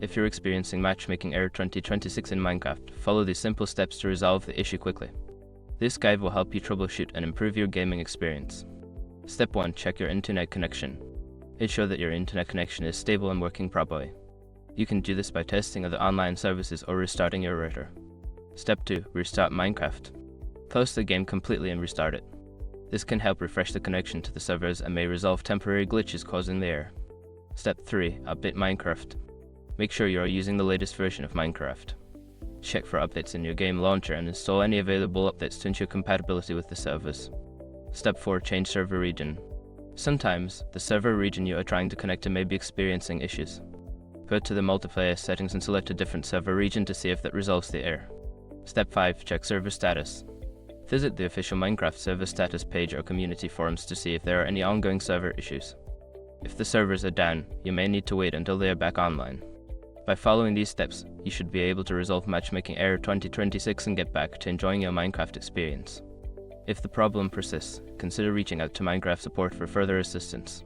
If you're experiencing Matchmaking Error 2026 in Minecraft, follow these simple steps to resolve the issue quickly. This guide will help you troubleshoot and improve your gaming experience. Step 1. Check your internet connection. Ensure that your internet connection is stable and working properly. You can do this by testing other online services or restarting your router. Step 2. Restart Minecraft. Close the game completely and restart it. This can help refresh the connection to the servers and may resolve temporary glitches causing the error. Step 3. Update Minecraft. Make sure you are using the latest version of Minecraft. Check for updates in your game launcher and install any available updates to ensure compatibility with the servers. Step 4. Change server region. Sometimes, the server region you are trying to connect to may be experiencing issues. Go to the multiplayer settings and select a different server region to see if that resolves the error. Step 5. Check server status. Visit the official Minecraft server status page or community forums to see if there are any ongoing server issues. If the servers are down, you may need to wait until they are back online. By following these steps, you should be able to resolve Matchmaking Error 2026 and get back to enjoying your Minecraft experience. If the problem persists, consider reaching out to Minecraft support for further assistance.